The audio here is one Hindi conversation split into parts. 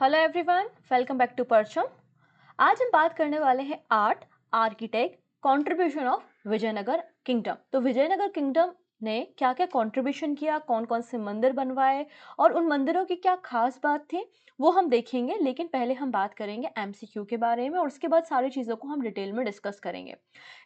Hello everyone, welcome back to Parcham. आज हम बात करने वाले हैं art, architect, contribution of Vijayanagara kingdom. तो विजयनगर किंगडम ने क्या क्या कंट्रीब्यूशन किया, कौन कौन से मंदिर बनवाए और उन मंदिरों की क्या खास बात थी, वो हम देखेंगे। लेकिन पहले हम बात करेंगे एमसीक्यू के बारे में और उसके बाद सारी चीज़ों को हम डिटेल में डिस्कस करेंगे।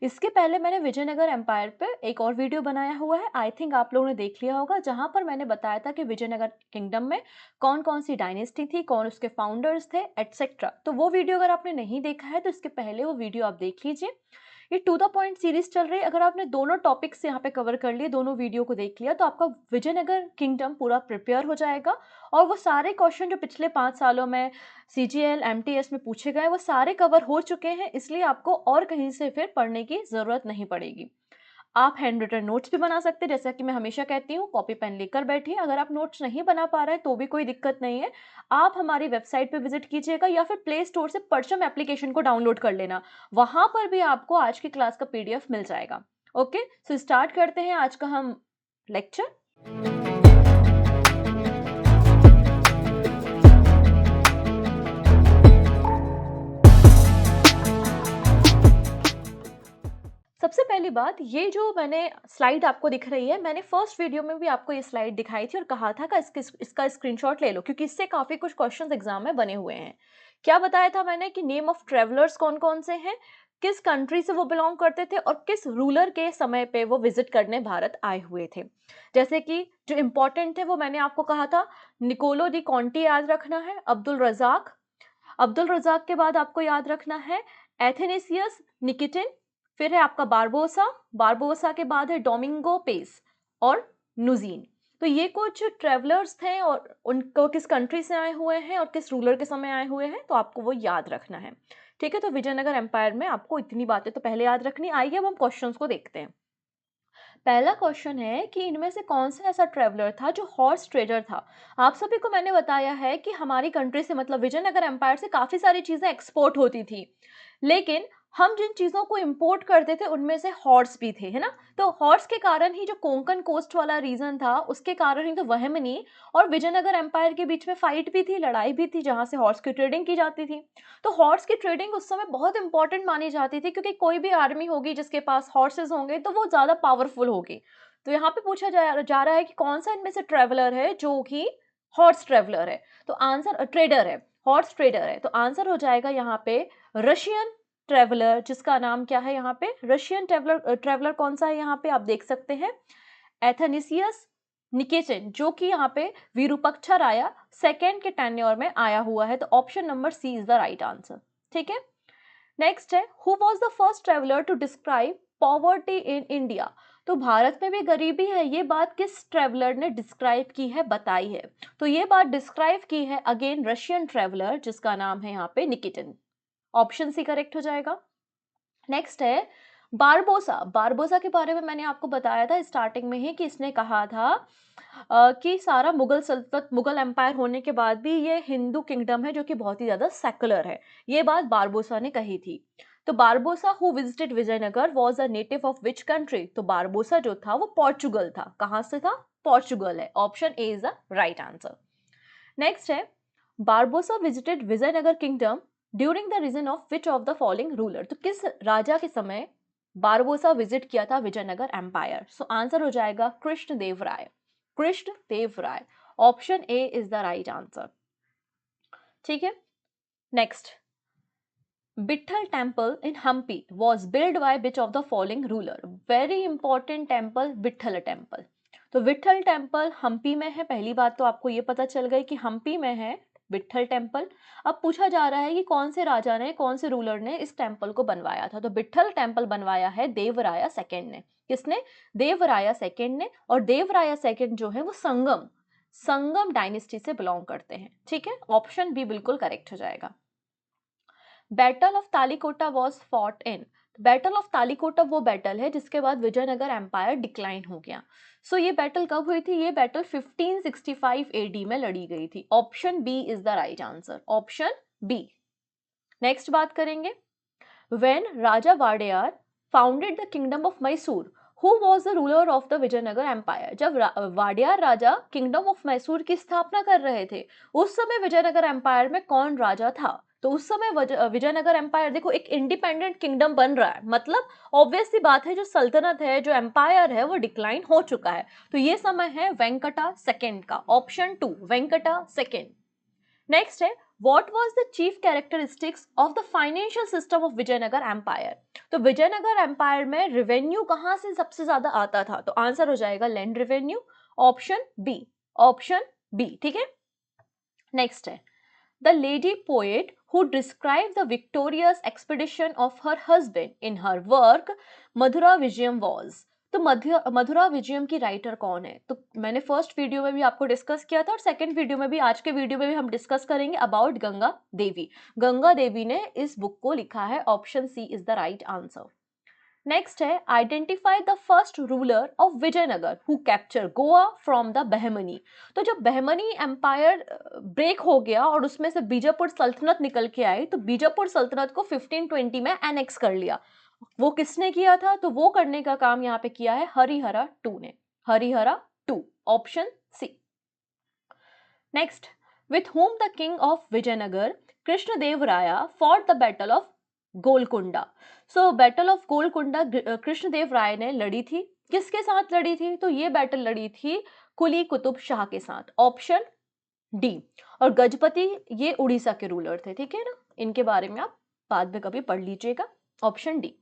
इसके पहले मैंने विजयनगर एम्पायर पे एक और वीडियो बनाया हुआ है, आई थिंक आप लोगों ने देख लिया होगा, जहां पर मैंने बताया था कि विजयनगर किंगडम में कौन कौन सी डायनेस्टी थी, कौन उसके फाउंडर्स थे, एटसेट्रा। तो वो वीडियो अगर आपने नहीं देखा है तो इसके पहले वो वीडियो आप देख लीजिए। ये टू द पॉइंट सीरीज चल रही है। अगर आपने दोनों टॉपिक्स यहाँ पे कवर कर लिए, दोनों वीडियो को देख लिया, तो आपका विजयनगर किंगडम पूरा प्रिपेयर हो जाएगा और वो सारे क्वेश्चन जो पिछले 5 सालों में सीजीएल एमटीएस में पूछे गए वो सारे कवर हो चुके हैं, इसलिए आपको और कहीं से फिर पढ़ने की जरूरत नहीं पड़ेगी। आप हैंड रिटन नोट्स भी बना सकते हैं, जैसा कि मैं हमेशा कहती हूँ, कॉपी पेन लेकर बैठिए। अगर आप नोट्स नहीं बना पा रहे हैं तो भी कोई दिक्कत नहीं है, आप हमारी वेबसाइट पे विजिट कीजिएगा या फिर प्ले स्टोर से परचम एप्लीकेशन को डाउनलोड कर लेना, वहां पर भी आपको आज की क्लास का पीडीएफ मिल जाएगा। ओके, सो स्टार्ट करते हैं आज का हम लेक्चर। सबसे पहली बात, ये जो मैंने स्लाइड आपको दिख रही है, मैंने फर्स्ट वीडियो में भी आपको ये स्लाइड दिखाई थी और कहा था कि इसका स्क्रीनशॉट ले लो, क्योंकि इससे काफी कुछ क्वेश्चंस एग्जाम में बने हुए हैं। क्या बताया था मैंने कि नेम ऑफ ट्रेवलर्स कौन कौन से हैं, किस कंट्री से वो बिलोंग करते थे और किस रूलर के समय पे वो विजिट करने भारत आए हुए थे। जैसे कि जो इंपॉर्टेंट थे वो मैंने आपको कहा था, निकोलो दी कॉन्टी याद रखना है, अब्दुल रजाक के बाद आपको याद रखना है एथेनेसियस निकिटिन, फिर है आपका बारबोसा के बाद है डोमिंगो पेस और नुजीन। तो ये कुछ ट्रेवलर्स थे और उनको किस कंट्री से आए हुए हैं और किस रूलर के समय आए हुए हैं, तो आपको वो याद रखना है। ठीक है, तो विजयनगर एम्पायर में आपको इतनी बातें तो पहले याद रखनी। आइए अब हम क्वेश्चंस को देखते हैं। पहला क्वेश्चन है कि इनमें से कौन सा ऐसा ट्रेवलर था जो हॉर्स ट्रेडर था। आप सभी को मैंने बताया है कि हमारी कंट्री से, मतलब विजयनगर एम्पायर से, काफी सारी चीजें एक्सपोर्ट होती थी, लेकिन हम जिन चीजों को इंपोर्ट करते थे उनमें से हॉर्स भी थे, है ना। तो हॉर्स के कारण ही जो कोंकण कोस्ट वाला रीजन था, उसके कारण ही तो वहमनी और विजयनगर एम्पायर के बीच में फाइट भी थी, लड़ाई भी थी, जहां से हॉर्स की ट्रेडिंग की जाती थी। तो हॉर्स की ट्रेडिंग उस समय बहुत इंपॉर्टेंट मानी जाती थी, क्योंकि कोई भी आर्मी होगी जिसके पास हॉर्सेस होंगे तो वो ज्यादा पावरफुल होगी। तो यहाँ पे पूछा जा रहा है कि कौन सा इनमें से ट्रेवलर है जो कि हॉर्स ट्रेवलर है। तो आंसर ट्रेडर है, हॉर्स ट्रेडर है। तो आंसर हो जाएगा यहाँ पे रशियन ट्रेवलर, जिसका नाम क्या है यहाँ पे, रशियन ट्रेवलर कौन सा है यहाँ पे आप देख सकते हैं, एथेनिसियस निकेटिन, जो कि यहाँ पे विरूपाक्ष राया सेकेंड के टेन्योर में आया हुआ है। तो option number C is the right answer. ठीक है, नेक्स्ट है, who was the first traveller to describe poverty in India. तो भारत में भी गरीबी है, ये बात किस ट्रेवलर ने डिस्क्राइब की है, बताई है। तो ये बात डिस्क्राइब की है अगेन रशियन ट्रेवलर, जिसका नाम है यहाँ पे निकिटिन। ऑप्शन सी करेक्ट हो जाएगा। नेक्स्ट है बारबोसा के बारे में मैंने आपको बताया था स्टार्टिंग में ही कि इसने कहा था कि सारा मुगल सल्तनत, मुगल एम्पायर होने के बाद भी ये हिंदू किंगडम है जो कि बहुत ही ज्यादा सेकुलर है। ये बात बारबोसा ने कही थी। तो Barbosa who visited Vijayanagara was a native of which country. तो बारबोसा जो था वो पोर्चुगल था। कहां से था, पोर्चुगल है। Option A is the right answer. Next है, Barbosa visited Vijayanagara kingdom during the region of which of the following ruler. तो किस राजा के समय बारबोसा विजिट किया था विजयनगर एम्पायर। सो आंसर हो जाएगा Krishnadevaraya, Krishnadevaraya. Option A is the right answer. ठीक है, next, Bittal temple in Hampi was built by which of the following ruler? Very important temple, Vitthal temple. तो विट्ठल टेम्पल हम्पी में है। पहली बात तो आपको ये पता चल गई कि हम्पी में है विट्ठल टेम्पल। अब पूछा जा रहा है कि कौन से राजा ने, कौन से रूलर ने इस टेम्पल को बनवाया था। तो विट्ठल टेम्पल बनवाया है देवराया सेकेंड ने। किसने, देवराया सेकेंड ने। और देवराया सेकेंड जो है वो संगम डायनेस्टी से बिलोंग करते हैं। ठीक है, ऑप्शन बी बिल्कुल करेक्ट हो जाएगा। Battle of Talikota was fought in. Battle of Talikota वो बैटल है जिसके बाद विजयनगर एम्पायर डिक्लाइन हो गया। सो ये बैटल कब हुई थी, ये बैटल 1565 एडी में लड़ी गई थी। Option B is the right answer, option B. Next बात करेंगे, when raja Wodeyar founded the kingdom of Mysore, who was the ruler of the Vijayanagar empire? जब वाडियार राजा किंगडम ऑफ मैसूर की स्थापना कर रहे थे, उस समय विजयनगर एम्पायर में कौन राजा था? तो उस समय विजयनगर एम्पायर, देखो एक इंडिपेंडेंट किंगडम बन रहा है, मतलब ऑब्वियस सी बात है, जो सल्तनत है, जो एम्पायर है, वो डिक्लाइन हो चुका है। तो ये समय है वेंकटा सेकेंड का, ऑप्शन 2 वेंकटा सेकेंड। नेक्स्ट है, what was the chief characteristics of the financial system of Vijayanagara empire? तो विजयनगर एम्पायर में रेवेन्यू कहां से सबसे ज्यादा आता था? तो आंसर हो जाएगा land revenue, option B, option B, ठीक है। नेक्स्ट है, the lady poet who described the victorious expedition of her husband in her work Mathura Vijayam was। तो मधुरा विजयम की राइटर कौन है? तो मैंने फर्स्ट वीडियो में भी आपको डिस्कस किया था और सेकंड वीडियो में भी, आज के वीडियो में भी हम डिस्कस करेंगे अबाउट गंगा देवी। गंगा देवी ने इस बुक को लिखा है, option C is the right answer. Next है, identify the first ruler of Vijayanagara who capture Goa from the Bahmani. तो जब बहमनी एम्पायर ब्रेक हो गया और उसमें से बीजापुर सल्तनत निकल के आई, तो बीजापुर सल्तनत को 1520 में एनेक्स कर लिया। वो किसने किया था? तो वो करने का काम यहाँ पे किया है हरिहरा टू ने, Harihara two, option C. Next, with whom the king of Vijayanagar Krishnadevaraya fought the battle of Golconda. So battle of Golconda Krishnadeva Raya ने लड़ी थी, किसके साथ लड़ी थी? तो ये बैटल लड़ी थी कुली कुतुब शाह के साथ, ऑप्शन डी। और गजपति ये उड़ीसा के रूलर थे, ठीक है ना, इनके बारे में आप बाद में कभी पढ़ लीजिएगा, ऑप्शन डी।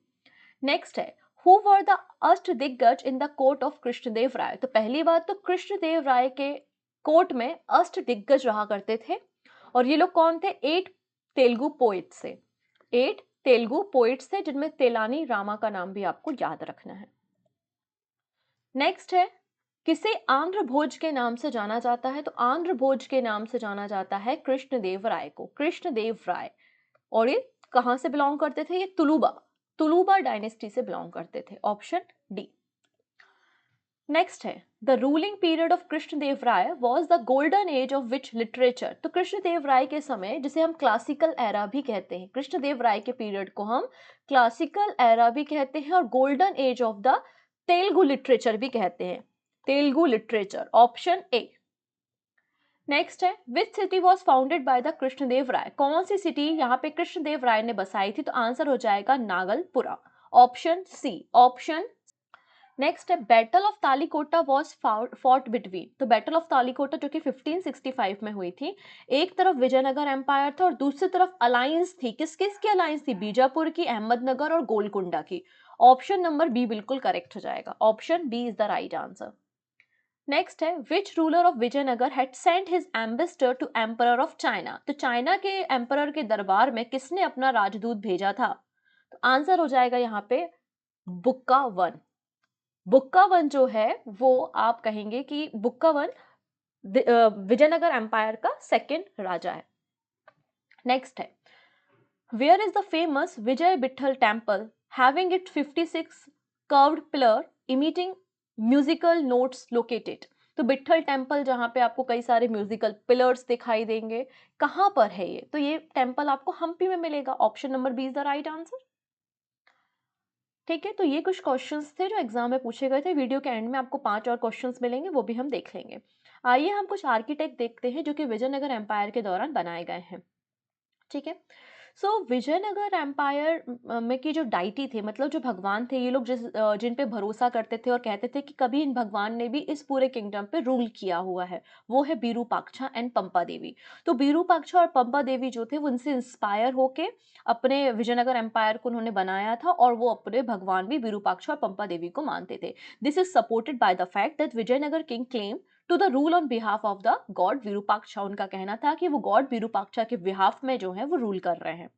नेक्स्ट है, who were the Ashta Diggaja in the court of Krishnadeva Raya? तो पहली बात तो कृष्णदेव राय के कोर्ट में अष्ट दिग्गज रहा करते थे, और ये लोग कौन थे? 8 तेलुगु पोइट्स से, 8 तेलुगु पोइट्स थे, जिनमें तेलानी रामा का नाम भी आपको याद रखना है। नेक्स्ट है, किसे आंध्र भोज के नाम से जाना जाता है? तो आंध्र भोज के नाम से जाना जाता है कृष्णदेव राय को, कृष्णदेव राय। और ये कहां से बिलोंग करते थे? ये तुलुबा डायनेस्टी से बिलोंग करते थे, ऑप्शन डी। नेक्स्ट है, the ruling period of Krishnadeva Raya was the golden age of which literature? तो कृष्णदेव राय के समय, जिसे हम क्लासिकल एरा भी कहते हैं, कृष्णदेव राय के पीरियड को हम क्लासिकल एरा भी कहते हैं और golden age of the Telugu literature भी कहते हैं, Telugu literature, option A. Next है, which city was founded by the Krishnadeva Raya? कौन सी सिटी यहाँ पे कृष्णदेव राय ने बसाई थी? तो आंसर हो जाएगा नागलपुरा, ऑप्शन सी, ऑप्शन। नेक्स्ट है, battle of Talikota was fought between? तो बैटल ऑफ तालीकोटा जो कि 1565 में हुई थी, एक तरफ विजयनगर एम्पायर था और दूसरी तरफ अलायंस थी, किस किस की अलायंस थी? बीजापुर की, अहमदनगर और गोलकुंडा की। ऑप्शन नंबर बी बिल्कुल करेक्ट हो जाएगा, option B is the right answer. Next है, which ruler of Vijayanagara had sent his ambassador to emperor of China? तो चाइना के एम्परर के दरबार में किसने अपना राजदूत भेजा था? तो आंसर हो जाएगा यहाँ पे बुक्का वन। बुक्का वन जो है वो आप कहेंगे कि बुक्का वन विजयनगर एम्पायर का सेकेंड राजा है। नेक्स्ट है, where is the famous Vijaya Vitthala temple having it 56 curved pillar emitting musical notes located? तो विठल टेम्पल जहां पे आपको कई सारे म्यूजिकल पिलर्स दिखाई देंगे, कहां पर है ये? तो ये टेम्पल आपको हम्पी में मिलेगा, option number B is the right answer. ठीक है, तो ये कुछ क्वेश्चंस थे जो एग्जाम में पूछे गए थे। वीडियो के एंड में आपको 5 और क्वेश्चंस मिलेंगे, वो भी हम देख लेंगे। आइए हम कुछ आर्किटेक्ट देखते हैं जो कि विजयनगर एम्पायर के दौरान बनाए गए हैं। ठीक है, सो विजयनगर एम्पायर में की जो डाइटी थे, मतलब जो भगवान थे, ये लोग जिन पे भरोसा करते थे और कहते थे कि कभी इन भगवान ने भी इस पूरे किंगडम पे रूल किया हुआ है, वो है विरूपाक्षा एंड पंपा देवी। तो विरूपाक्षा और पंपा देवी जो थे वो उनसे इंस्पायर होके अपने विजयनगर एम्पायर को उन्होंने बनाया था, और वो अपने भगवान भी विरूपाक्षा और पंपा देवी को मानते थे। This is supported by the fact that Vijayanagara king claim to the rule on behalf of the god Virupaksha. उनका कहना था कि वो गॉड विरूपाक्षा के बिहाफ में जो है वो रूल कर रहे हैं।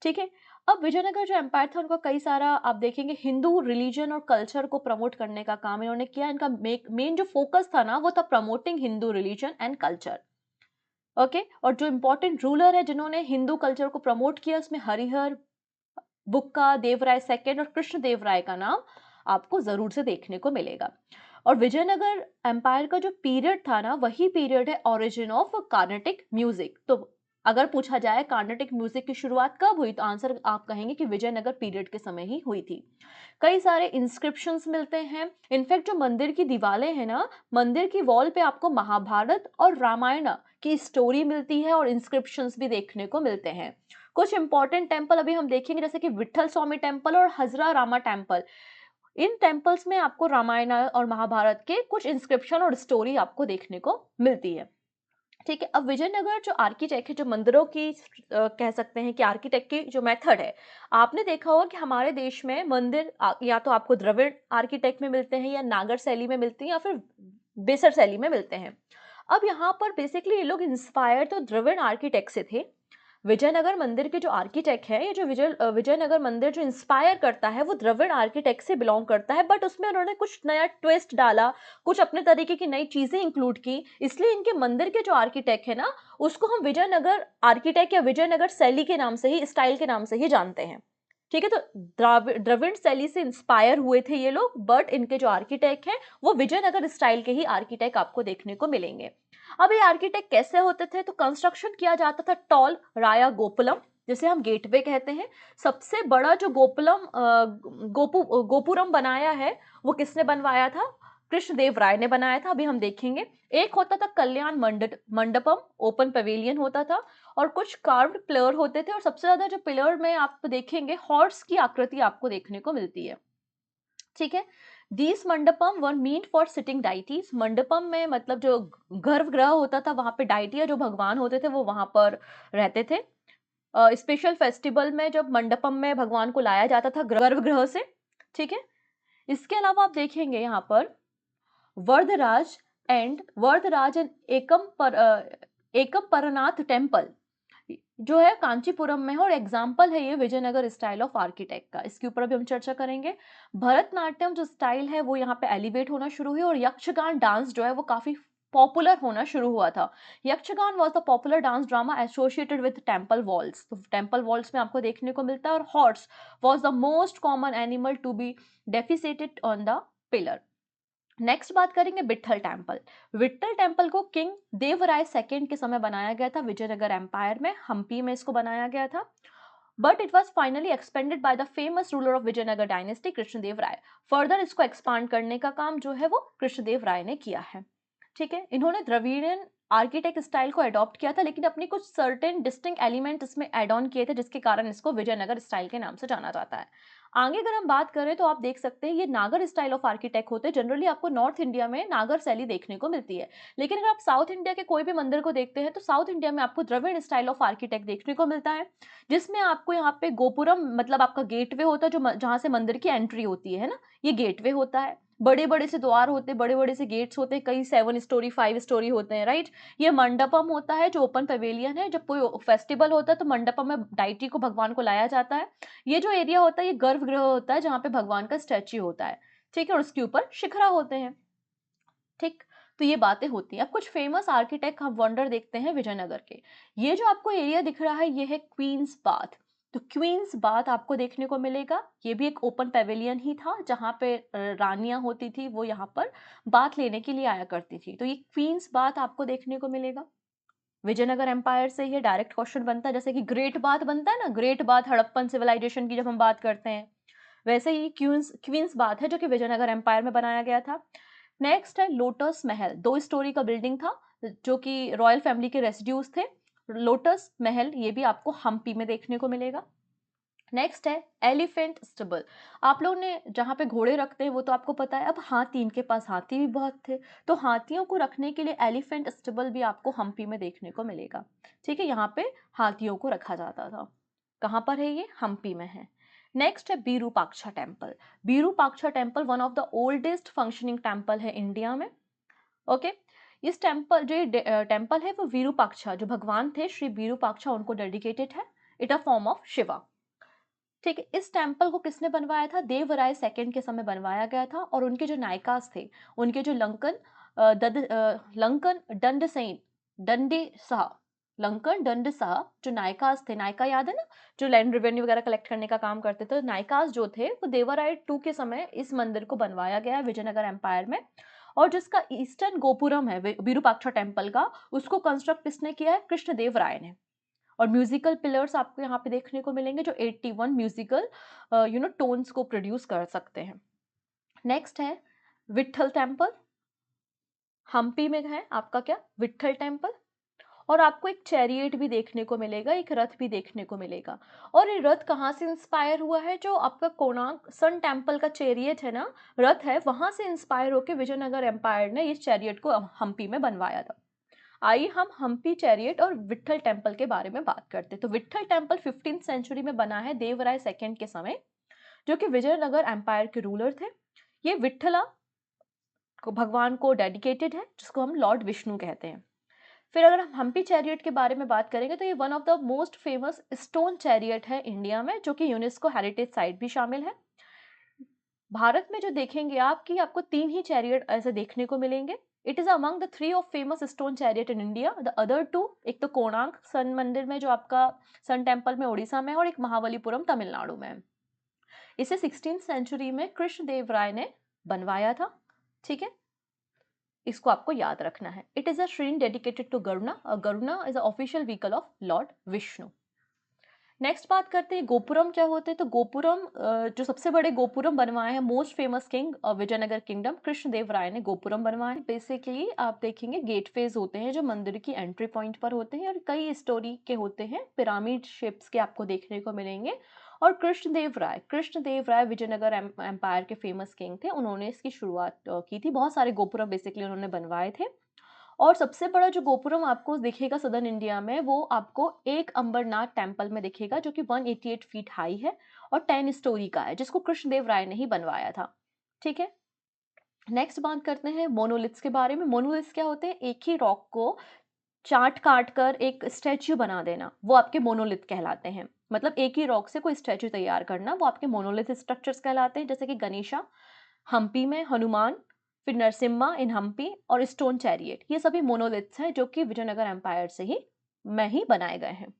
ठीक है, अब विजयनगर जो एम्पायर था उनका कई सारा आप देखेंगे हिंदू रिलीजन और कल्चर को प्रमोट करने का काम इन्होंने किया। इनका मेन जो फोकस था ना वो था promoting Hindu religion and culture. Okay, और जो इंपॉर्टेंट रूलर है जिन्होंने हिंदू कल्चर को प्रमोट किया उसमें हरिहर, बुक्का देवराय सेकेंड और कृष्णदेव राय का नाम आपको जरूर से देखने को मिलेगा। और विजयनगर एम्पायर का जो पीरियड था ना, वही पीरियड है ओरिजिन ऑफ कार्नेटिक म्यूजिक। तो अगर पूछा जाए कार्नेटिक म्यूजिक की शुरुआत कब हुई, तो आंसर आप कहेंगे कि विजयनगर पीरियड के समय ही हुई थी। कई सारे इंस्क्रिप्शंस मिलते हैं। इनफैक्ट जो मंदिर की दीवारें हैं ना, मंदिर की वॉल पे आपको महाभारत और रामायण की स्टोरी मिलती है और इंस्क्रिप्शंस भी देखने को मिलते हैं। कुछ इंपॉर्टेंट टेम्पल अभी हम देखेंगे, जैसे कि विठल स्वामी टेम्पल और Hazra Rama temple. In temples में आपको रामायण और महाभारत के कुछ इंस्क्रिप्शन और स्टोरी आपको देखने को मिलती है। ठीक है, अब विजयनगर जो आर्किटेक्ट है, जो मंदिरों की कह सकते हैं कि आर्किटेक्ट की जो मेथड है, आपने देखा होगा कि हमारे देश में मंदिर या तो आपको द्रविड़ आर्किटेक्ट में मिलते हैं, या नागर शैली में मिलते हैं, या फिर बेसर शैली में मिलते हैं। अब यहाँ पर बेसिकली ये लोग इंस्पायर तो द्रविड़ आर्किटेक्ट से थे। विजयनगर मंदिर के जो आर्किटेक्ट है, ये जो विजयनगर मंदिर जो इंस्पायर करता है, वो द्रविड़ आर्किटेक्ट से बिलोंग करता है, बट उसमें उन्होंने कुछ नया ट्विस्ट डाला, कुछ अपने तरीके की नई चीजें इंक्लूड की, इसलिए इनके मंदिर के जो आर्किटेक्ट है ना, उसको हम विजयनगर आर्किटेक्ट या विजयनगर शैली के नाम से ही, स्टाइल के नाम से ही जानते हैं। ठीक है, तो द्रविड़ शैली से इंस्पायर हुए थे ये लोग, बट इनके जो आर्किटेक्ट हैं वो विजयनगर स्टाइल के ही आर्किटेक्ट आपको देखने को मिलेंगे। अब ये आर्किटेक्ट कैसे होते थे, तो कंस्ट्रक्शन किया जाता था टॉल राया गोपुलम, जिसे हम गेटवे कहते हैं। सबसे बड़ा जो गोपुरम बनाया है, वो किसने बनवाया था? कृष्णदेव राय ने बनाया था, अभी हम देखेंगे। एक होता था कल्याण मंडपम, ओपन पवेलियन होता था, और कुछ कार्व्ड पिलर होते थे, और सबसे ज्यादा जो पिलर में आप देखेंगे हॉर्स की आकृति आपको देखने को मिलती है। ठीक है, these mandapam were meant for sitting deities. Mandapam में मतलब जो गर्भगृह होता था, वहां पे डाइटिया जो भगवान होते थे वो वहां पर रहते थे। स्पेशल फेस्टिवल में जब मंडपम में भगवान को लाया जाता था गर्भगृह से। ठीक है, इसके अलावा आप देखेंगे यहाँ पर वरदराज एंड एकम परनाथ टेम्पल जो है कांचीपुरम में है, और एग्जाम्पल है ये विजयनगर स्टाइल ऑफ आर्किटेक्ट का। इसके ऊपर भी हम चर्चा करेंगे। भरतनाट्यम जो स्टाइल है वो यहाँ पे एलिवेट होना शुरू हुई, और यक्षगान डांस जो है वो काफी पॉपुलर होना शुरू हुआ था। Yakshagana was the popular dance drama associated with temple walls. तो टेम्पल वॉल्स में आपको देखने को मिलता है, और horse was the most common animal to be depicted on the pillar. Next बात करेंगे विट्ठल टेम्पल। विट्ठल टेम्पल को किंग देवराय सेकंड के समय बनाया गया था, विजयनगर एम्पायर में, हम्पी में इसको बनाया गया था। But it was finally expanded by the famous ruler of Vijayanagara dynasty Krishnadeva Raya. Further इसको एक्सपांड करने का काम जो है वो कृष्णदेव राय ने किया है। ठीक है, इन्होंने द्रविडियन आर्किटेक्ट स्टाइल को अडॉप्ट किया था, लेकिन अपनी कुछ सर्टेन डिस्टिंक्ट एलिमेंट इसमें एड ऑन किए थे, जिसके कारण इसको विजयनगर स्टाइल के नाम से जाना जाता है। आगे अगर हम बात करें तो आप देख सकते हैं ये नागर स्टाइल ऑफ आर्किटेक्ट होते हैं। जनरली आपको नॉर्थ इंडिया में नागर शैली देखने को मिलती है, लेकिन अगर आप साउथ इंडिया के कोई भी मंदिर को देखते हैं तो साउथ इंडिया में आपको द्रविड़ स्टाइल ऑफ आर्किटेक्ट देखने को मिलता है, जिसमें आपको यहाँ पे गोपुरम मतलब आपका गेटवे होता है, जो जहां से मंदिर की एंट्री होती है ना, ये गेटवे होता है। बड़े बड़े से द्वार होते हैं, बड़े बड़े से गेट्स होते हैं, कई 7 स्टोरी 5 स्टोरी होते हैं, राइट। ये मंडपम होता है जो ओपन पवेलियन है। जब कोई फेस्टिवल होता है तो मंडपम में डाइटी को भगवान को लाया जाता है। ये जो एरिया होता है ये गर्भगृह होता है, जहाँ पे भगवान का स्टैच्यू होता है। ठीक है, और उसके ऊपर शिखरा होते हैं। ठीक, तो ये बातें होती हैं। अब कुछ फेमस आर्किटेक्ट हम वंडर देखते हैं विजयनगर के। ये जो आपको एरिया दिख रहा है ये है क्वींस बाथ। तो क्वींस बाथ आपको देखने को मिलेगा, ये भी एक ओपन पेविलियन ही था, जहाँ पे रानियां होती थी वो यहाँ पर बाथ लेने के लिए आया करती थी। तो ये क्वींस बाथ आपको देखने को मिलेगा। विजयनगर एम्पायर से ये डायरेक्ट क्वेश्चन बनता है, जैसे कि ग्रेट बाथ बनता है ना, ग्रेट बाथ हड़प्पन सिविलाइजेशन की जब हम बात करते हैं, वैसे ही क्वींस बाथ है जो कि विजयनगर एम्पायर में बनाया गया था। नेक्स्ट है लोटस महल। 2 स्टोरी का बिल्डिंग था जो कि रॉयल फैमिली के रेसिड्यूज थे। लोटस महल ये भी आपको हम्पी में देखने को मिलेगा। नेक्स्ट है एलिफेंट स्टेबल। आप लोग ने जहाँ पे घोड़े रखते हैं वो तो आपको पता है। अब हाथी, इनके पास हाथी भी बहुत थे, तो हाथियों को रखने के लिए एलिफेंट स्टेबल भी आपको हम्पी में देखने को मिलेगा। ठीक है, यहाँ पे हाथियों को रखा जाता था। कहाँ पर है ये? हम्पी में है। नेक्स्ट है Virupaksha temple. Virupaksha temple one of the oldest functioning temple है इंडिया में। ओके, इस टेम्पल जो टेम्पल है वो विरूपाक्षा जो भगवान थे श्री विरूपाक्षा उनको डेडिकेटेड है। It a form of Shiva. ठीक है, इस टेम्पल को किसने बनवाया था? देवराय सेकंड के समय बनवाया गया था, और उनके जो नायकास थे, उनके जो लंकन दंडसेन दंडे शाह लंकन दंड शाह जो नायकास थे, नायका याद है ना, जो लैंड रेवेन्यू वगैरह कलेक्ट करने का काम करते थे, नायकास जो थे वो देवराय 2 के समय इस मंदिर को बनवाया गया है विजयनगर एम्पायर में। और जिसका ईस्टर्न गोपुरम है विरूपाक्षा टेम्पल का, उसको कंस्ट्रक्ट किसने किया है? कृष्णदेव राय ने। और म्यूजिकल पिलर्स आपको यहाँ पे देखने को मिलेंगे जो 81 म्यूजिकल टोन्स को प्रोड्यूस कर सकते हैं। नेक्स्ट है विट्ठल टेम्पल, हम्पी में है आपका क्या, विट्ठल टेम्पल। और आपको एक चैरियट भी देखने को मिलेगा, एक रथ भी देखने को मिलेगा। और ये रथ कहाँ से इंस्पायर हुआ है, जो आपका कोणार्क सन टेम्पल का चैरियट है ना, रथ है, वहां से इंस्पायर होकर विजयनगर एम्पायर ने इस चैरियट को हम्पी में बनवाया था। आइए हम हम्पी चैरियट और विट्ठल टेम्पल के बारे में बात करते हैं। तो विट्ठल टेम्पल 15th सेंचुरी में बना है देवराय सेकंड के समय, जो कि विजयनगर एम्पायर के रूलर थे। ये विट्ठला को भगवान को डेडिकेटेड है, जिसको हम लॉर्ड विष्णु कहते हैं। फिर अगर हम हम्पी चैरियट के बारे में बात करेंगे तो ये one of the most famous stone chariot है इंडिया में, जो कि यूनेस्को हेरिटेज साइट भी शामिल है। भारत में जो देखेंगे आप कि आपको 3 ही चैरियट ऐसे देखने को मिलेंगे। It is among the 3 of famous stone chariot in India. The other 2, एक तो कोणार्क सन मंदिर में जो आपका सन टेम्पल में उड़ीसा में, और एक महाबलीपुरम तमिलनाडु में। इसे 16th सेंचुरी में कृष्णदेव राय ने बनवाया था। ठीक है, इसको आपको याद रखना है। It is a shrine dedicated to Garuda, और Garuda is a official vehicle of lord Vishnu. Next बात करते हैं गोपुरम क्या होते हैं। तो गोपुरम, जो सबसे बड़े गोपुरम बनवाए हैं most famous king Vijayanagar kingdom Krishnadeva Raya ने गोपुरम बनवाए। बेसिकली आप देखेंगे गेटवेज होते हैं जो मंदिर की एंट्री पॉइंट पर होते हैं, और कई स्टोरी के होते हैं, पिरामिड शेप्स के आपको देखने को मिलेंगे। और कृष्णदेव राय विजयनगर एम्पायर के फेमस किंग थे, उन्होंने इसकी शुरुआत की थी। बहुत सारे गोपुरम बेसिकली उन्होंने बनवाए थे। और सबसे बड़ा जो गोपुरम आपको दिखेगा सदर्न इंडिया में, वो आपको एक अंबरनाथ टेम्पल में दिखेगा, जो कि 188 फीट हाई है और 10 स्टोरी का है, जिसको कृष्णदेव राय ने ही बनवाया था। ठीक है, नेक्स्ट बात करते हैं मोनोलिथ्स के बारे में। मोनोलिथ्स क्या होते हैं, एक ही रॉक को चाट काट कर एक स्टैच्यू बना देना, वो आपके मोनोलिथ कहलाते हैं। मतलब एक ही रॉक से कोई स्टैच्यू तैयार करना, वो आपके मोनोलिथ स्ट्रक्चर्स कहलाते हैं। जैसे कि गणेशा हम्पी में, हनुमान, फिर नरसिम्हा इन हम्पी, और स्टोन चैरियट, ये सभी मोनोलिथ्स हैं जो कि विजयनगर एम्पायर से ही बनाए गए हैं।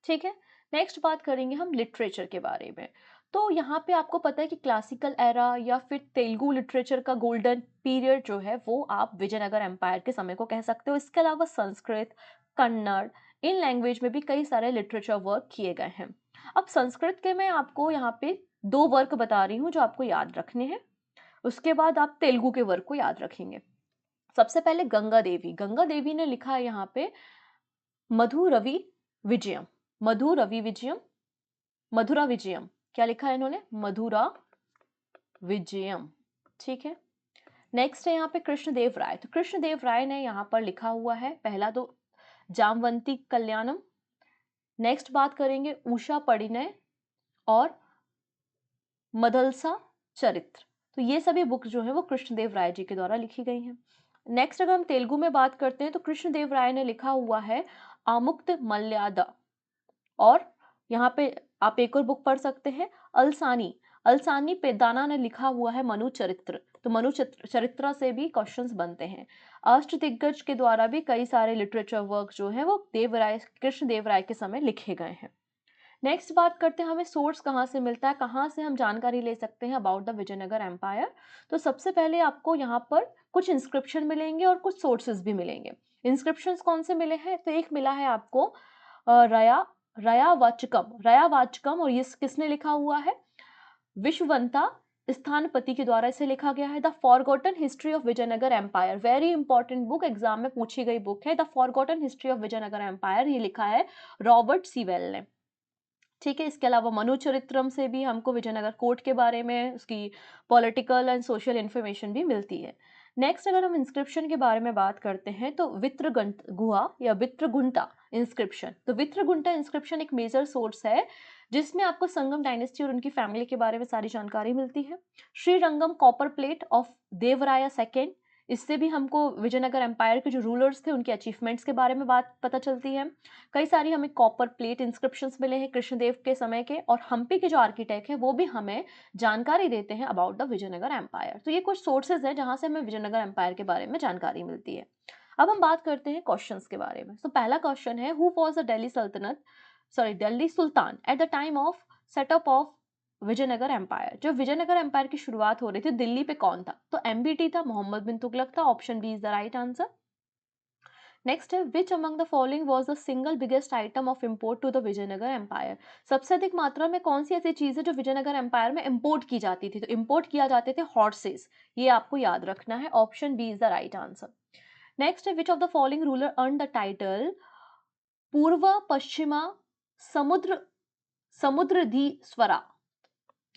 ठीक है, नेक्स्ट बात करेंगे हम लिटरेचर के बारे में। तो यहाँ पे आपको पता है कि क्लासिकल एरा या फिर तेलुगु लिटरेचर का गोल्डन पीरियड जो है वो आप विजयनगर एम्पायर के समय को कह सकते हो। इसके अलावा संस्कृत, कन्नड़, इन लैंग्वेज में भी कई सारे लिटरेचर वर्क किए गए हैं। अब संस्कृत के मैं आपको यहाँ पे 2 वर्क बता रही हूँ जो आपको याद रखने हैं, उसके बाद आप तेलुगु के वर्क को याद रखेंगे। सबसे पहले गंगा देवी ने लिखा है यहाँ पे मधु रवि विजयम, मधु रवि विजयम, मधुरा विजयम। क्या लिखा है इन्होंने, मधुरा विजयम। ठीक है, नेक्स्ट है यहाँ पे कृष्णदेव राय। तो कृष्णदेव राय ने यहाँ पर लिखा हुआ है पहला तो जामवंती कल्याणम। नेक्स्ट बात करेंगे उषा परिणय और मदलसा चरित्र। तो ये सभी बुक जो है वो कृष्णदेव राय जी के द्वारा लिखी गई हैं। नेक्स्ट अगर हम तेलुगु में बात करते हैं तो कृष्णदेव राय ने लिखा हुआ है आमुक्त मल्यादा। और यहाँ पे आप एक और बुक पढ़ सकते हैं अलसानी, अलसानी पेदाना ने लिखा हुआ है मनु चरित्र। तो मनु चरित्र से भी क्वेश्चंस बनते हैं। अष्टदिग्गज के द्वारा भी कई सारे लिटरेचर वर्क जो है वो कृष्णदेव राय के समय लिखे गए हैं। नेक्स्ट बात करते हैं हमें सोर्स कहाँ से मिलता है, कहाँ से हम जानकारी ले सकते हैं अबाउट द विजयनगर एम्पायर। तो सबसे पहले आपको यहाँ पर कुछ इंस्क्रिप्शन मिलेंगे और कुछ सोर्सेज भी मिलेंगे। इंस्क्रिप्शंस कौन से मिले हैं, तो एक मिला है आपको रयावाचकम, और ये किसने लिखा हुआ है, विश्ववंता स्थानपति के द्वारा इसे लिखा गया है। The forgotten history of Vijayanagara empire, very important book, exam में पूछी गई बुक है। The forgotten history of Vijayanagara empire, ये लिखा है रॉबर्ट सीवेल ने। ठीक है, इसके अलावा मनु चरित्रम से भी हमको विजयनगर कोर्ट के बारे में, उसकी पॉलिटिकल एंड सोशल इन्फॉर्मेशन भी मिलती है। नेक्स्ट अगर हम इंस्क्रिप्शन के बारे में बात करते हैं तो वित्रगुंट गुहा या वित्रगुंटा इंस्क्रिप्शन। तो वित्रगुंटा इंस्क्रिप्शन एक मेजर सोर्स है जिसमें आपको संगम डायनेस्टी और उनकी फैमिली के बारे में सारी जानकारी मिलती है। श्रीरंगम कॉपर प्लेट ऑफ देवराया सेकेंड, इससे भी हमको विजयनगर एम्पायर के जो रूलर्स थे उनके अचीवमेंट्स के बारे में बात पता चलती है। कई सारी हमें कॉपर प्लेट इंस्क्रिप्शंस मिले हैं कृष्णदेव के समय के, और हम्पी के जो आर्किटेक्ट है वो भी हमें जानकारी देते हैं अबाउट द विजयनगर एम्पायर। तो ये कुछ सोर्सेज हैं जहां से हमें विजयनगर एम्पायर के बारे में जानकारी मिलती है। अब हम बात करते हैं क्वेश्चंस के बारे में। तो पहला क्वेश्चन है, who was the Delhi sultan at the time of setup of Vijayanagara empire. जो विजयनगर एम्पायर की शुरुआत हो रही थी दिल्ली पे कौन था, तो एमबीटी था, मोहम्मद बिन तुगलक था। Option B is the right answer. Next है which among the following was the single biggest item of import to the Vijayanagar empire. सबसे अधिक मात्रा में कौन सी ऐसी चीज है जो विजयनगर एम्पायर में इंपोर्ट की जाती थी? तो इंपोर्ट किया जाते थे हॉर्सेस, ये आपको याद रखना है। Option B is the right answer. Next है which of the following ruler earn the title पूर्व पश्चिमा समुद्र समुद्रधीश्वरा।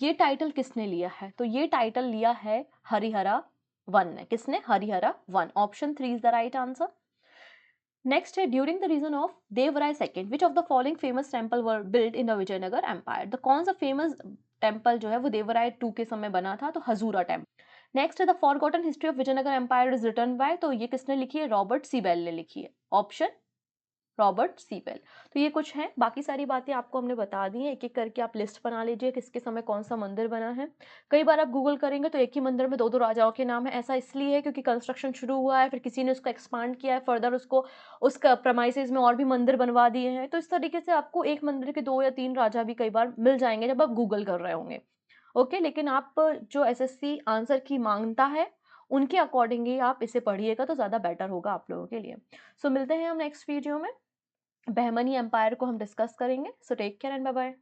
ये टाइटल किसने लिया है? तो ये टाइटल लिया है हरिहरा वन ने। किसने? Harihara one. Option 3 is the right answer. Next है during the region of Devaraya second which of the following famous temple were built in the Vijayanagar empire. तो कौन सा फेमस टेम्पल जो है वो देवराय 2 के समय बना था? तो हजूरा टेम्पल। नेक्स्ट है the forgotten history of Vijayanagara empire is written by. तो ये किसने लिखी है? रॉबर्ट सीबेल ने लिखी है। Option Robert Sewell. तो ये कुछ है, बाकी सारी बातें आपको हमने बता दी हैं। एक एक करके आप लिस्ट बना लीजिए किसके समय कौन सा मंदिर बना है। कई बार आप गूगल करेंगे तो एक ही मंदिर में दो दो राजाओं के नाम है। ऐसा इसलिए है क्योंकि कंस्ट्रक्शन शुरू हुआ है, फिर किसी ने उसको एक्सपांड किया है फर्दर, उसको उसका प्रमाइसेस में और भी मंदिर बनवा दिए हैं। तो इस तरीके से आपको एक मंदिर के 2 या 3 राजा भी कई बार मिल जाएंगे जब आप गूगल कर रहे होंगे। ओके, लेकिन आप जो एसएससी आंसर की मांगता है उनके अकॉर्डिंग ही आप इसे पढ़िएगा तो ज़्यादा बेटर होगा आप लोगों के लिए। सो मिलते हैं हम नेक्स्ट वीडियो में। बहमनी एम्पायर को हम डिस्कस करेंगे। So take care and bye bye.